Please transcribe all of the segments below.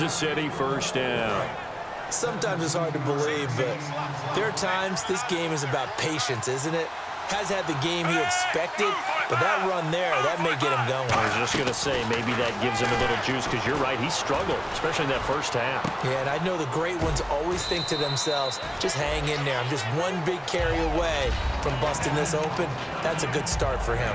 Kansas City first down. Sometimes it's hard to believe, but there are times this game is about patience, isn't it? Has had the game he expected, but that run there, that may get him going. I was just going to say, maybe that gives him a little juice, because you're right, he struggled, especially in that first half. Yeah, and I know the great ones always think to themselves, just hang in there. I'm just one big carry away from busting this open. That's a good start for him.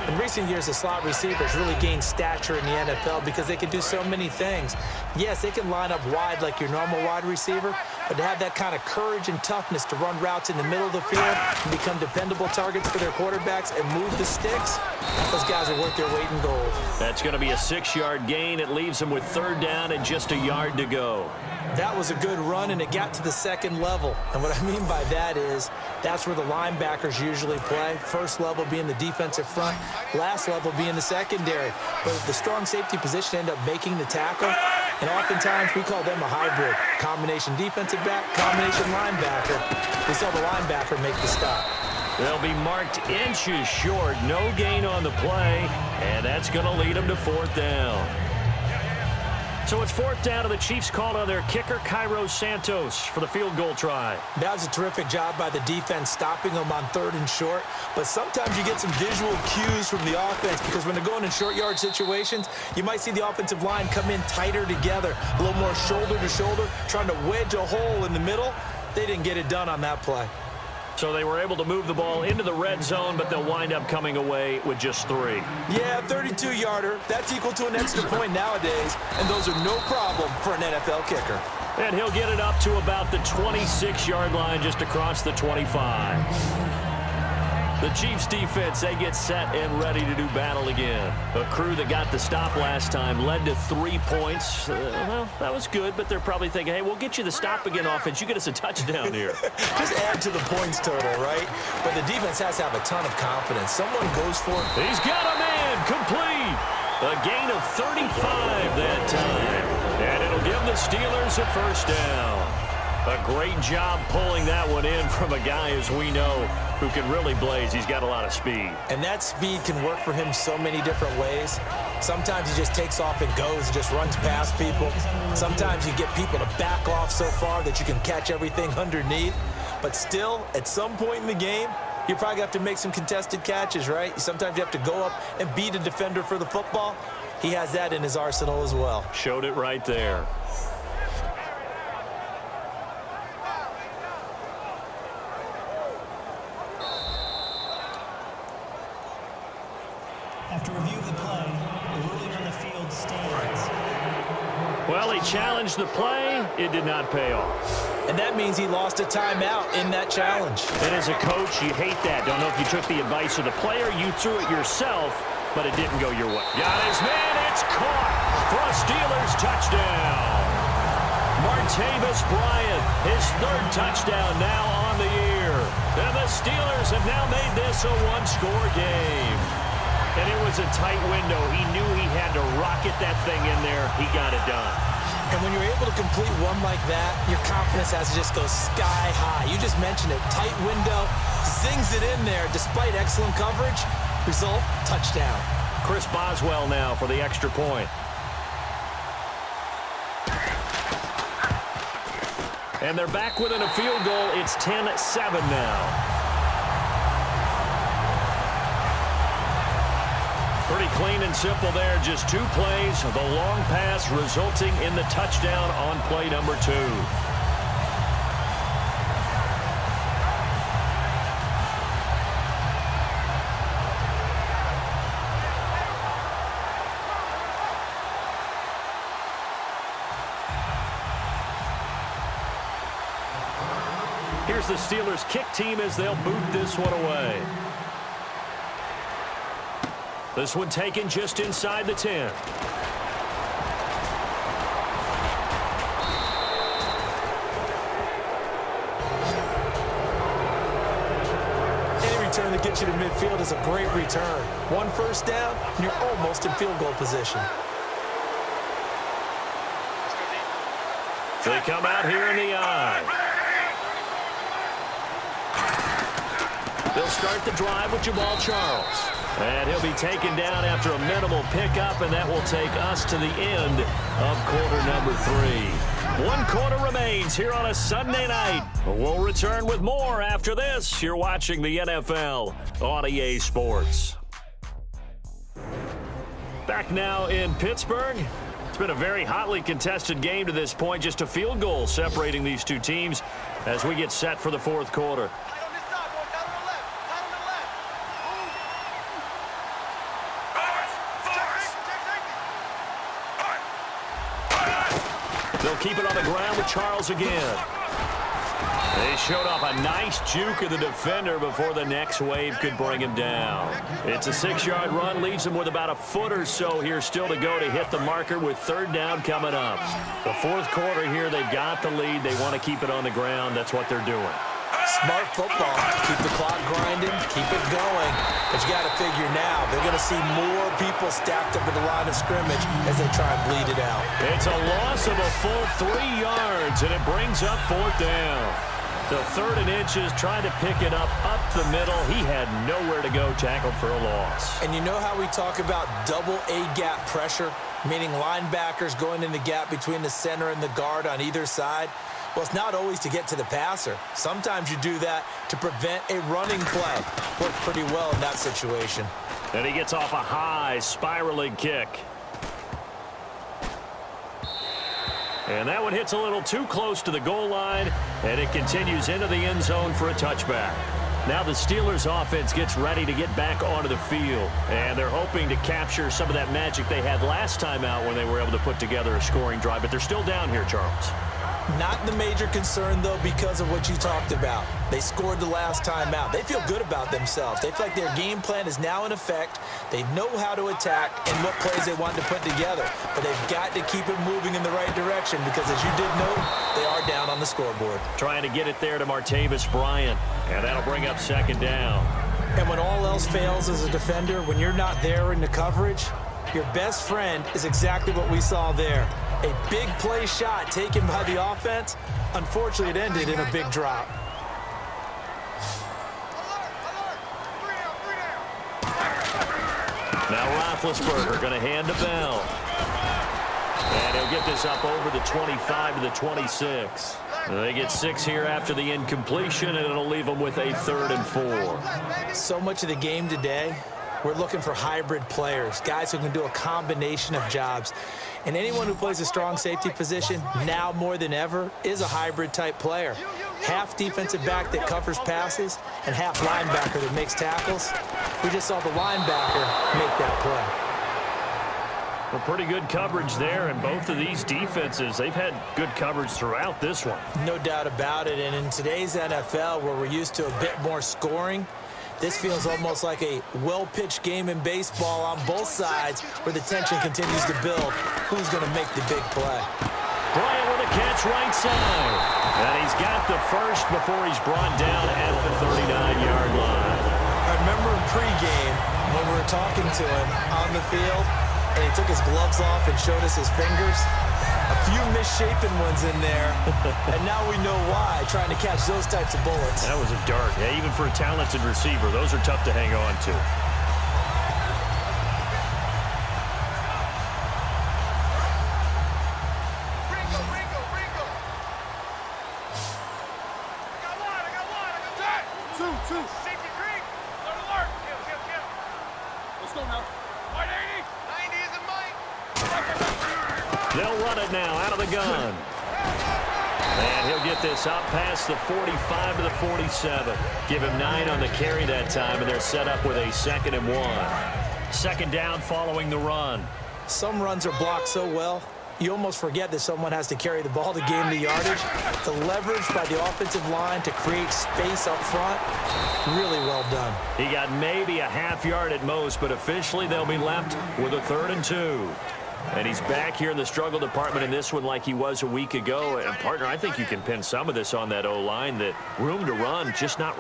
In recent years, the slot receivers really gained stature in the NFL because they can do so many things. Yes, they can line up wide like your normal wide receiver, but to have that kind of courage and toughness to run routes in the middle of the field and become dependable targets for their quarterbacks and move the sticks, those guys are worth their weight in gold. That's going to be a 6-yard gain. It leaves them with 3rd down and just a yard to go. That was a good run, and it got to the 2nd level. And what I mean by that is that's where the linebackers usually play. First level being the defensive front, last level being the secondary. But the strong safety position ended up making the tackle, and oftentimes we call them a hybrid. Combination defensive back, combination linebacker. We saw the linebacker make the stop. They'll be marked inches short. No gain on the play, and that's going to lead them to 4th down. So it's 4th down, and the Chiefs called on their kicker, Cairo Santos, for the field goal try. That was a terrific job by the defense stopping them on 3rd and short. But sometimes you get some visual cues from the offense because when they're going in short yard situations, you might see the offensive line come in tighter together, a little more shoulder to shoulder, trying to wedge a hole in the middle. They didn't get it done on that play. So they were able to move the ball into the red zone, but they'll wind up coming away with just 3. Yeah, 32-yarder. That's equal to an extra point nowadays, and those are no problem for an NFL kicker. And he'll get it up to about the 26-yard line, just across the 25. The Chiefs defense, they get set and ready to do battle again. A crew that got the stop last time led to 3 points. Well, that was good, but they're probably thinking, hey, we'll get you the stop again offense. You get us a touchdown here. Just add to the points total, right? But the defense has to have a ton of confidence. Someone goes for it. He's got a man complete. A gain of 35 that time. And it'll give the Steelers a 1st down. A great job pulling that one in from a guy, as we know, who can really blaze. He's got a lot of speed. And that speed can work for him so many different ways. Sometimes he just takes off and goes and just runs past people. Sometimes you get people to back off so far that you can catch everything underneath. But still, at some point in the game, you probably have to make some contested catches, right? Sometimes you have to go up and beat a defender for the football. He has that in his arsenal as well. Showed it right there. After review of the play, the ruling on the field stands. Well, he challenged the play. It did not pay off. And that means he lost a timeout in that challenge. And as a coach, you hate that. Don't know if you took the advice of the player, you threw it yourself, but it didn't go your way. Got his man, it's caught for a Steelers touchdown. Martavis Bryant, his 3rd touchdown now on the year. And the Steelers have now made this a 1-score game. And it was a tight window. He knew he had to rocket that thing in there. He got it done. And when you're able to complete one like that, your confidence has to just go sky high. You just mentioned it. Tight window, zings it in there despite excellent coverage. Result, touchdown. Chris Boswell now for the extra point. And they're back within a field goal. It's 10-7 now. Pretty clean and simple there. Just 2 plays. The long pass resulting in the touchdown on play number 2. Here's the Steelers kick team as they'll boot this one away. This one taken just inside the 10. Any return that gets you to midfield is a great return. 1 first down, and you're almost in field goal position. They come out here in the eye. They'll start the drive with Jamal Charles. And he'll be taken down after a minimal pickup, and that will take us to the end of quarter number 3. 1 quarter remains here on a Sunday night. We'll return with more after this. You're watching the NFL on EA Sports. Back now in Pittsburgh. It's been a very hotly contested game to this point. Just a field goal separating these two teams as we get set for the fourth quarter. They'll keep it on the ground with Charles again. They showed off a nice juke of the defender before the next wave could bring him down. It's a 6-yard run, leaves him with about a foot or so here still to go to hit the marker with third down coming up. The fourth quarter here, they've got the lead. They want to keep it on the ground. That's what they're doing. Smart football. Keep the clock grinding, keep it going. But you got to figure now, they're going to see more people stacked up at the line of scrimmage as they try and bleed it out. It's a loss of a full 3 yards, and it brings up fourth down. The 3rd and inches, trying to pick it up the middle. He had nowhere to go, tackled for a loss. And you know how we talk about double A-gap pressure, meaning linebackers going in the gap between the center and the guard on either side? Well, it's not always to get to the passer. Sometimes you do that to prevent a running play. Worked pretty well in that situation. And he gets off a high spiraling kick. And that one hits a little too close to the goal line, and it continues into the end zone for a touchback. Now the Steelers offense gets ready to get back onto the field, and they're hoping to capture some of that magic they had last time out when they were able to put together a scoring drive, but they're still down here, Charles. Not the major concern, though, because of what you talked about. They scored the last time out. They feel good about themselves. They feel like their game plan is now in effect. They know how to attack and what plays they want to put together. But they've got to keep it moving in the right direction because, as you did note, they are down on the scoreboard. Trying to get it there to Martavis Bryant, and that'll bring up second down. And when all else fails as a defender, when you're not there in the coverage, your best friend is exactly what we saw there. A big play shot taken by the offense. Unfortunately, it ended in a big drop. Now Roethlisberger going to hand to Bell. And he'll get this up over the 25 to the 26. They get 6 here after the incompletion, and it'll leave them with a 3rd and 4. So much of the game today, we're looking for hybrid players, guys who can do a combination of jobs. And anyone who plays a strong safety position, now more than ever, is a hybrid-type player. Half defensive back that covers passes and half linebacker that makes tackles. We just saw the linebacker make that play. Well, pretty good coverage there, and both of these defenses, they've had good coverage throughout this one. No doubt about it, and in today's NFL, where we're used to a bit more scoring, this feels almost like a well-pitched game in baseball on both sides where the tension continues to build. Who's going to make the big play? Bryant with a catch right side. And he's got the first before he's brought down at the 39-yard line. I remember in pregame when we were talking to him on the field, and he took his gloves off and showed us his fingers. A few misshapen ones in there, and now we know why, trying to catch those types of bullets. That was a dart. Yeah, even for a talented receiver, those are tough to hang on to. They'll run it now out of the gun. And he'll get this up past the 45 to the 47. Give him 9 on the carry that time, and they're set up with a 2nd and 1. Second down following the run. Some runs are blocked so well, you almost forget that someone has to carry the ball to gain the yardage. The leverage by the offensive line to create space up front, really well done. He got maybe a half yard at most, but officially they'll be left with a 3rd and 2. And he's back here in the struggle department in this one like he was a week ago. And, partner, I think you can pin some of this on that O-line. That room to run, just not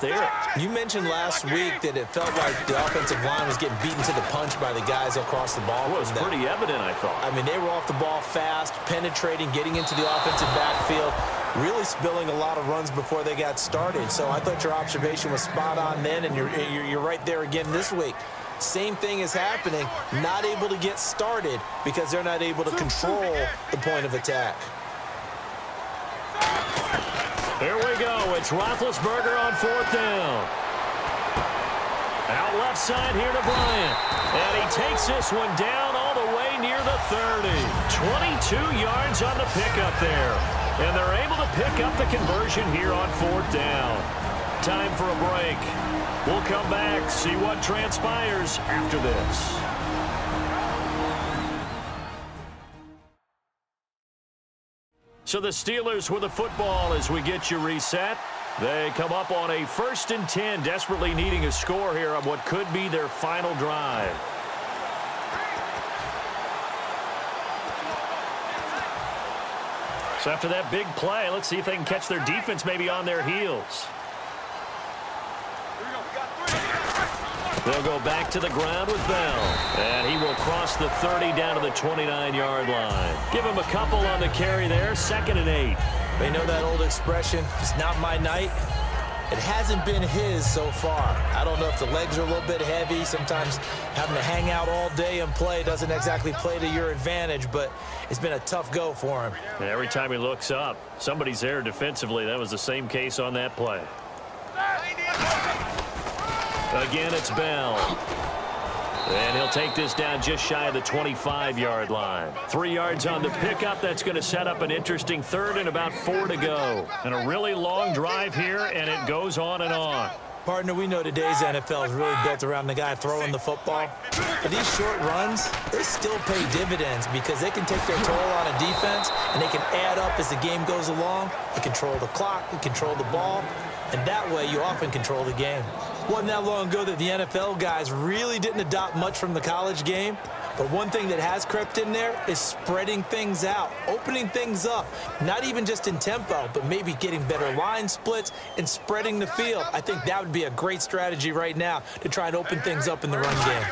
there. You mentioned last week that it felt like the offensive line was getting beaten to the punch by the guys across the ball. Well, it was pretty evident, I thought. I mean, they were off the ball fast, penetrating, getting into the offensive backfield, really spilling a lot of runs before they got started. So I thought your observation was spot on then, and you're right there again this week. Same thing is happening, not able to get started because they're not able to control the point of attack. Here we go. It's Roethlisberger on 4th down. Out left side here to Bryant. And he takes this one down all the way near the 30. 22 yards on the pickup there. And they're able to pick up the conversion here on 4th down. Time for a break. We'll come back, see what transpires after this. So the Steelers with the football as we get you reset. They come up on a 1st and 10, desperately needing a score here on what could be their final drive. So after that big play, let's see if they can catch their defense maybe on their heels. They'll go back to the ground with Bell. And he will cross the 30 down to the 29-yard line. Give him a couple on the carry there, 2nd and 8. They know that old expression, it's not my night. It hasn't been his so far. I don't know if the legs are a little bit heavy. Sometimes having to hang out all day and play doesn't exactly play to your advantage, but it's been a tough go for him. And every time he looks up, somebody's there defensively. That was the same case on that play. Again, it's Bell. And he'll take this down just shy of the 25-yard line. 3 yards on the pickup. That's going to set up an interesting 3rd and about 4 to go. And a really long drive here, and it goes on and on. Partner, we know today's NFL is really built around the guy throwing the football. But these short runs, they still pay dividends because they can take their toll on a defense, and they can add up as the game goes along. They control the clock, they control the ball, and that way you often control the game. Wasn't that long ago that the NFL guys really didn't adopt much from the college game. But one thing that has crept in there is spreading things out, opening things up, not even just in tempo, but maybe getting better line splits and spreading the field. I think that would be a great strategy right now to try and open things up in the run game.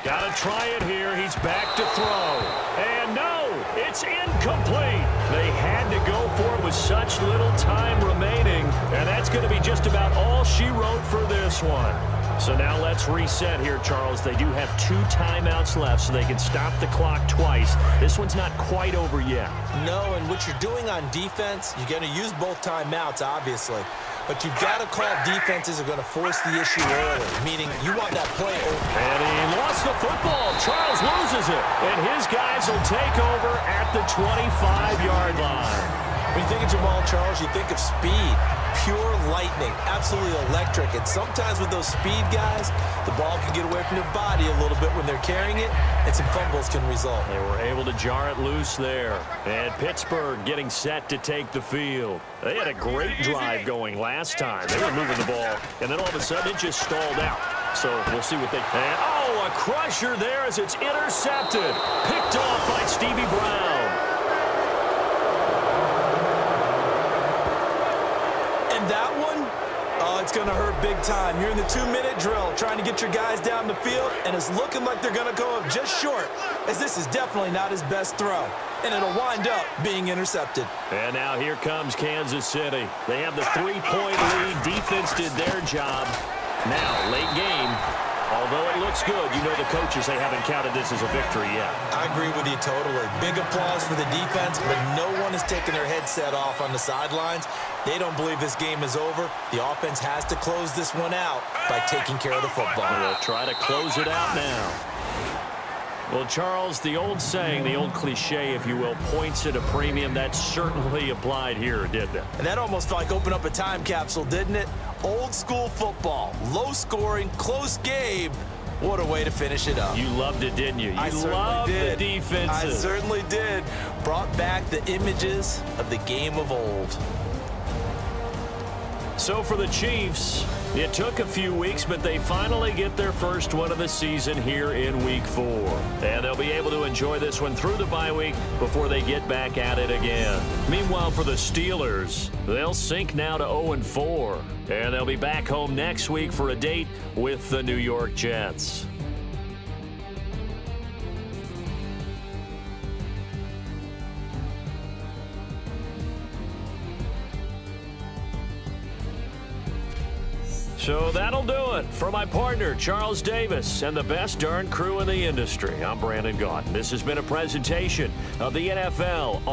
Got to try it here. He's back to throw. And no, it's incomplete. They had to go for it with such little time remaining. And that's going to be just about all she wrote for this one. So now let's reset here, Charles. They do have 2 timeouts left, so they can stop the clock twice. This one's not quite over yet. No, and what you're doing on defense, you're going to use both timeouts, obviously. But you've got to call defenses are going to force the issue early, meaning you want that play over. And he lost the football. Charles loses it. And his guys will take over at the 25-yard line. When you think of Jamal Charles, you think of speed, pure lightning, absolutely electric. And sometimes with those speed guys, the ball can get away from their body a little bit when they're carrying it, and some fumbles can result. They were able to jar it loose there. And Pittsburgh getting set to take the field. They had a great drive going last time. They were moving the ball, and then all of a sudden it just stalled out. So we'll see what they can. Oh, a crusher there as it's intercepted. Picked off by Stevie Brown. That one, it's going to hurt big time. You're in the 2-minute drill trying to get your guys down the field, and it's looking like they're going to go up just short, as this is definitely not his best throw, and it'll wind up being intercepted. And now here comes Kansas City. They have the 3-point lead. Defense did their job. Now, late game. Although it looks good, you know the coaches, they haven't counted this as a victory yet. I agree with you totally. Big applause for the defense, but no one is taking their headset off on the sidelines. They don't believe this game is over. The offense has to close this one out by taking care of the football. They'll try to close it out now. Well, Charles, the old saying, the old cliche, if you will, points at a premium, that certainly applied here, didn't it? And that almost like opened up a time capsule, didn't it? Old school football, low scoring, close game. What a way to finish it up. You loved it, didn't you? I loved did. The defenses. I certainly did. Brought back the images of the game of old. So for the Chiefs, it took a few weeks, but they finally get their first one of the season here in Week 4. And they'll be able to enjoy this one through the bye week before they get back at it again. Meanwhile, for the Steelers, they'll sink now to 0-4. And they'll be back home next week for a date with the New York Jets. So that'll do it. For my partner, Charles Davis, and the best darn crew in the industry, I'm Brandon Gaudin. This has been a presentation of the NFL